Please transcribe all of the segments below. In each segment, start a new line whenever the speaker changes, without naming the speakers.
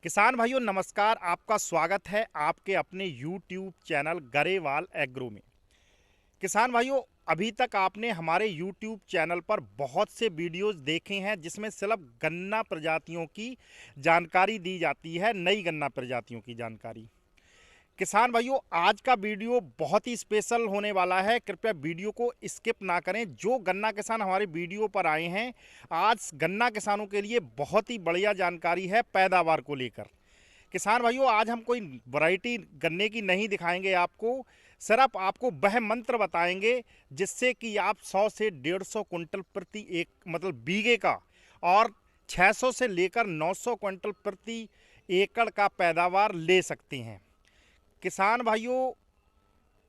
किसान भाइयों नमस्कार। आपका स्वागत है आपके अपने YouTube चैनल गरेवाल एग्रो में। किसान भाइयों, अभी तक आपने हमारे YouTube चैनल पर बहुत से वीडियोस देखे हैं जिसमें सिर्फ गन्ना प्रजातियों की जानकारी दी जाती है, नई गन्ना प्रजातियों की जानकारी। किसान भाइयों, आज का वीडियो बहुत ही स्पेशल होने वाला है। कृपया वीडियो को स्किप ना करें। जो गन्ना किसान हमारे वीडियो पर आए हैं, आज गन्ना किसानों के लिए बहुत ही बढ़िया जानकारी है पैदावार को लेकर। किसान भाइयों, आज हम कोई वैरायटी गन्ने की नहीं दिखाएंगे आपको, सिर्फ आपको वह मंत्र बताएंगे जिससे कि आप 100 से 150 कुंटल प्रति एक मतलब बीघे का और 600 से लेकर 900 कुंटल प्रति एकड़ का पैदावार ले सकते हैं। किसान भाइयों,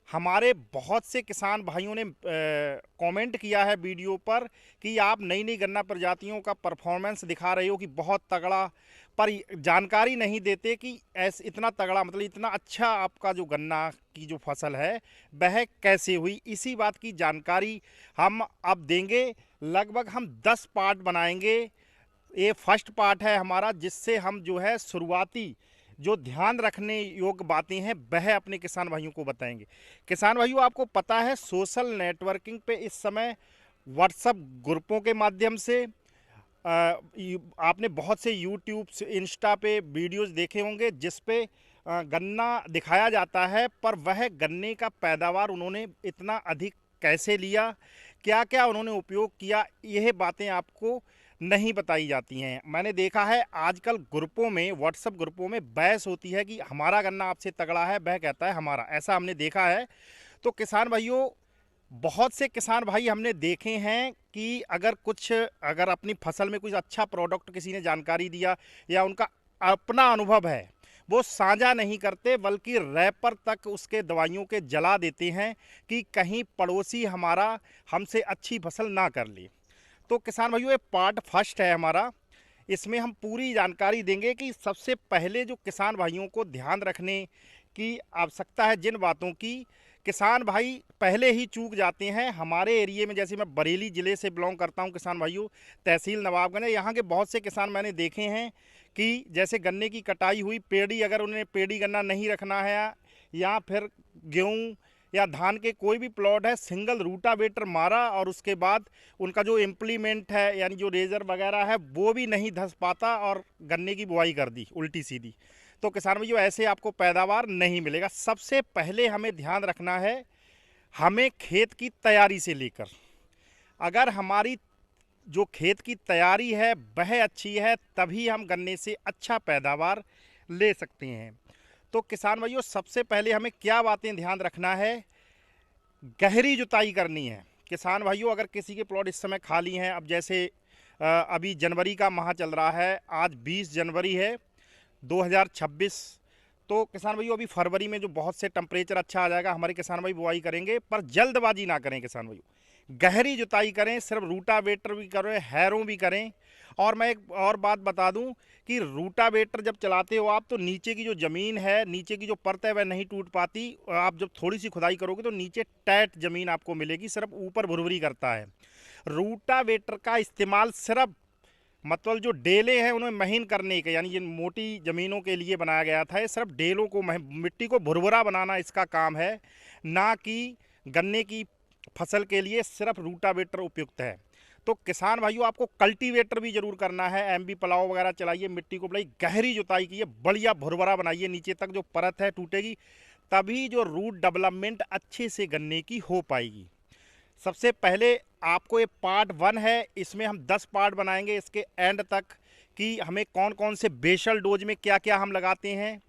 हमारे बहुत से किसान भाइयों ने कमेंट किया है वीडियो पर कि आप नई नई गन्ना प्रजातियों का परफॉर्मेंस दिखा रहे हो कि बहुत तगड़ा, पर जानकारी नहीं देते कि ऐसे इतना तगड़ा मतलब इतना अच्छा आपका जो गन्ना की जो फसल है वह कैसे हुई। इसी बात की जानकारी हम अब देंगे। लगभग हम 10 पार्ट बनाएंगे। ये फर्स्ट पार्ट है हमारा, जिससे हम जो है शुरुआती जो ध्यान रखने योग्य बातें हैं वह अपने किसान भाइयों को बताएंगे। किसान भाइयों, आपको पता है सोशल नेटवर्किंग पे इस समय व्हाट्सएप ग्रुपों के माध्यम से आपने बहुत से यूट्यूब से इंस्टा पे वीडियोस देखे होंगे जिस पे गन्ना दिखाया जाता है, पर वह गन्ने का पैदावार उन्होंने इतना अधिक कैसे लिया, क्या क्या उन्होंने उपयोग किया, यह बातें आपको नहीं बताई जाती हैं। मैंने देखा है आजकल ग्रुपों में, व्हाट्सएप ग्रुपों में बहस होती है कि हमारा गन्ना आपसे तगड़ा है, वह कहता है हमारा, ऐसा हमने देखा है। तो किसान भाइयों, बहुत से किसान भाई हमने देखे हैं कि अगर अपनी फसल में कुछ अच्छा प्रोडक्ट किसी ने जानकारी दिया या उनका अपना अनुभव है, वो साझा नहीं करते बल्कि रैपर तक उसके दवाइयों के जला देते हैं कि कहीं पड़ोसी हमारा हमसे अच्छी फसल ना कर ले। तो किसान भाइयों, ये पार्ट फर्स्ट है हमारा। इसमें हम पूरी जानकारी देंगे कि सबसे पहले जो किसान भाइयों को ध्यान रखने की आवश्यकता है, जिन बातों की किसान भाई पहले ही चूक जाते हैं। हमारे एरिए में, जैसे मैं बरेली ज़िले से बिलोंग करता हूं किसान भाइयों, तहसील नवाबगंज है, यहाँ के बहुत से किसान मैंने देखे हैं कि जैसे गन्ने की कटाई हुई, पेड़ी अगर उन्हें पेड़ी गन्ना नहीं रखना है या फिर गेहूँ या धान के कोई भी प्लॉट है, सिंगल रूटावेटर मारा और उसके बाद उनका जो इम्प्लीमेंट है यानी जो रेजर वगैरह है वो भी नहीं धंस पाता और गन्ने की बुआई कर दी उल्टी सीधी। तो किसान भाइयों, ऐसे आपको पैदावार नहीं मिलेगा। सबसे पहले हमें ध्यान रखना है, हमें खेत की तैयारी से लेकर, अगर हमारी जो खेत की तैयारी है वह अच्छी है तभी हम गन्ने से अच्छा पैदावार ले सकते हैं। तो किसान भाइयों, सबसे पहले हमें क्या बातें ध्यान रखना है, गहरी जुताई करनी है। किसान भाइयों, अगर किसी के प्लॉट इस समय खाली हैं, अब जैसे अभी जनवरी का माह चल रहा है, आज 20 जनवरी है 2026, तो किसान भाइयों अभी फरवरी में जो बहुत से टेम्परेचर अच्छा आ जाएगा, हमारे किसान भाई बुआई करेंगे, पर जल्दबाजी ना करें किसान भाइयों, गहरी जुताई करें, सिर्फ रूटावेटर भी करें, हैरों भी करें। और मैं एक और बात बता दूं कि रूटावेटर जब चलाते हो आप, तो नीचे की जो ज़मीन है, नीचे की जो परत है वह नहीं टूट पाती। आप जब थोड़ी सी खुदाई करोगे तो नीचे टाइट ज़मीन आपको मिलेगी, सिर्फ ऊपर भुरभुरी करता है। रूटावेटर का इस्तेमाल सिर्फ मतलब जो डेले हैं उन्हें महीन करने के, यानी ये मोटी ज़मीनों के लिए बनाया गया था। ये सिर्फ डेलों को मिट्टी को भुरभुरा बनाना इसका काम है, ना कि गन्ने की फसल के लिए सिर्फ रूटावेटर उपयुक्त है। तो किसान भाइयों, आपको कल्टीवेटर भी जरूर करना है, एमबी प्लाव वगैरह चलाइए, मिट्टी को बढ़ाइए, गहरी जुताई कीजिए, बढ़िया भुरभुरा बनाइए, नीचे तक जो परत है टूटेगी, तभी जो रूट डेवलपमेंट अच्छे से गन्ने की हो पाएगी। सबसे पहले आपको ये पार्ट 1 है, इसमें हम 10 पार्ट बनाएंगे इसके एंड तक कि हमें कौन कौन से बेसल डोज में क्या क्या हम लगाते हैं,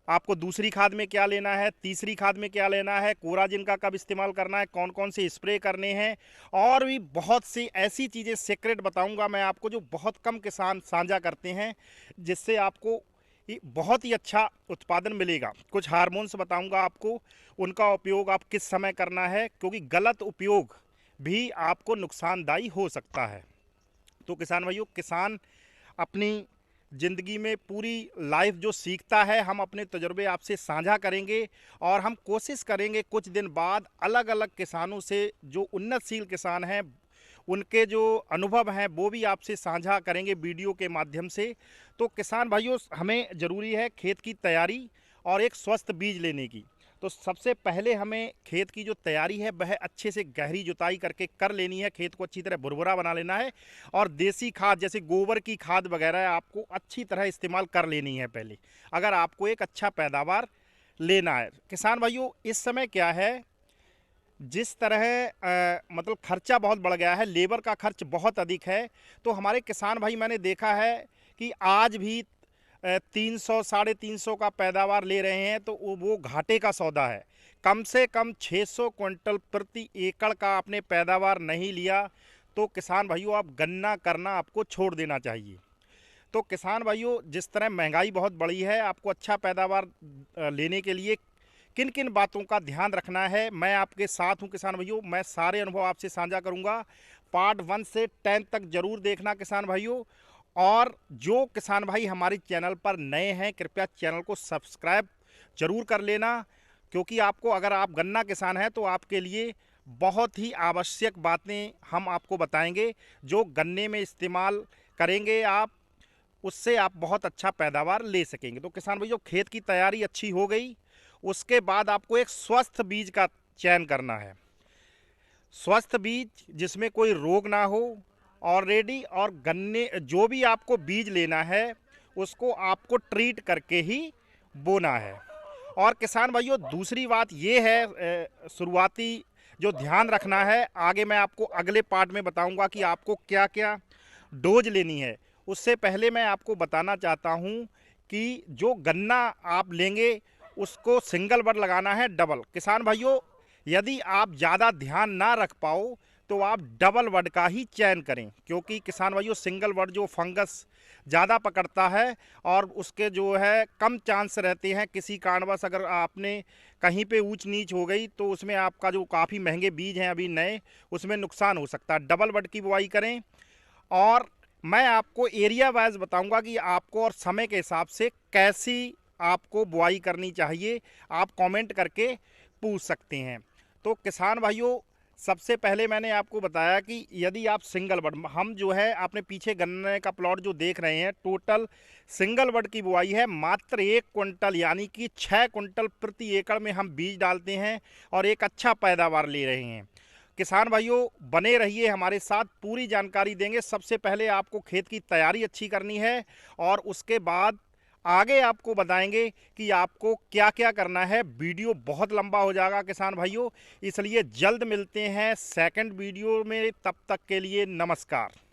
आपको दूसरी खाद में क्या लेना है, तीसरी खाद में क्या लेना है, कोराजिन का कब इस्तेमाल करना है, कौन कौन से स्प्रे करने हैं, और भी बहुत सी ऐसी चीज़ें सीक्रेट बताऊंगा मैं आपको जो बहुत कम किसान साझा करते हैं, जिससे आपको बहुत ही अच्छा उत्पादन मिलेगा। कुछ हार्मोन्स बताऊंगा आपको, उनका उपयोग आप किस समय करना है, क्योंकि गलत उपयोग भी आपको नुकसानदायी हो सकता है। तो किसान भाइयों, किसान अपनी ज़िंदगी में पूरी लाइफ जो सीखता है, हम अपने तजुर्बे आपसे साझा करेंगे और हम कोशिश करेंगे कुछ दिन बाद अलग अलग किसानों से, जो उन्नतशील किसान हैं, उनके जो अनुभव हैं वो भी आपसे साझा करेंगे वीडियो के माध्यम से। तो किसान भाइयों, हमें ज़रूरी है खेत की तैयारी और एक स्वस्थ बीज लेने की। तो सबसे पहले हमें खेत की जो तैयारी है वह अच्छे से गहरी जुताई करके कर लेनी है, खेत को अच्छी तरह भुरभुरा बना लेना है और देसी खाद जैसे गोबर की खाद वगैरह आपको अच्छी तरह इस्तेमाल कर लेनी है पहले, अगर आपको एक अच्छा पैदावार लेना है। किसान भाइयों, इस समय क्या है, जिस तरह मतलब खर्चा बहुत बढ़ गया है, लेबर का खर्च बहुत अधिक है, तो हमारे किसान भाई मैंने देखा है कि आज भी 300 350 का पैदावार ले रहे हैं, तो वो घाटे का सौदा है। कम से कम 600 क्विंटल प्रति एकड़ का आपने पैदावार नहीं लिया तो किसान भाइयों आप गन्ना करना आपको छोड़ देना चाहिए। तो किसान भाइयों, जिस तरह महंगाई बहुत बढ़ी है, आपको अच्छा पैदावार लेने के लिए किन किन बातों का ध्यान रखना है, मैं आपके साथ हूं किसान भाइयों। मैं सारे अनुभव आपसे साझा करूंगा। पार्ट 1 से 10 तक जरूर देखना किसान भाइयों। और जो किसान भाई हमारे चैनल पर नए हैं, कृपया चैनल को सब्सक्राइब जरूर कर लेना, क्योंकि आपको, अगर आप गन्ना किसान हैं तो आपके लिए बहुत ही आवश्यक बातें हम आपको बताएंगे, जो गन्ने में इस्तेमाल करेंगे आप, उससे आप बहुत अच्छा पैदावार ले सकेंगे। तो किसान भाइयों, खेत की तैयारी अच्छी हो गई, उसके बाद आपको एक स्वस्थ बीज का चयन करना है। स्वस्थ बीज जिसमें कोई रोग ना हो ऑलरेडी, और गन्ने जो भी आपको बीज लेना है उसको आपको ट्रीट करके ही बोना है। और किसान भाइयों, दूसरी बात ये है, शुरुआती जो ध्यान रखना है, आगे मैं आपको अगले पार्ट में बताऊंगा कि आपको क्या क्या डोज लेनी है। उससे पहले मैं आपको बताना चाहता हूं कि जो गन्ना आप लेंगे उसको सिंगल बड लगाना है, डबल। किसान भाइयों, यदि आप ज़्यादा ध्यान ना रख पाओ तो आप डबल बड का ही चयन करें, क्योंकि किसान भाइयों सिंगल बड जो फंगस ज़्यादा पकड़ता है और उसके जो है कम चांस रहते हैं, किसी कारणवश अगर आपने कहीं पे ऊंच नीच हो गई तो उसमें आपका जो काफ़ी महंगे बीज हैं अभी नए, उसमें नुकसान हो सकता है। डबल बड की बुआई करें। और मैं आपको एरिया वाइज बताऊंगा कि आपको और समय के हिसाब से कैसी आपको बुआई करनी चाहिए, आप कमेंट करके पूछ सकते हैं। तो किसान भाइयों, सबसे पहले मैंने आपको बताया कि यदि आप सिंगल बड, हम जो है आपने पीछे गन्ने का प्लॉट जो देख रहे हैं, टोटल सिंगल बड की बुआई है, मात्र 1 क्विंटल यानी कि 6 क्विंटल प्रति एकड़ में हम बीज डालते हैं और एक अच्छा पैदावार ले रहे हैं। किसान भाइयों, बने रहिए हमारे साथ, पूरी जानकारी देंगे। सबसे पहले आपको खेत की तैयारी अच्छी करनी है और उसके बाद आगे आपको बताएंगे कि आपको क्या क्या करना है। वीडियो बहुत लंबा हो जाएगा किसान भाइयों, इसलिए जल्द मिलते हैं सेकंड वीडियो में। तब तक के लिए नमस्कार।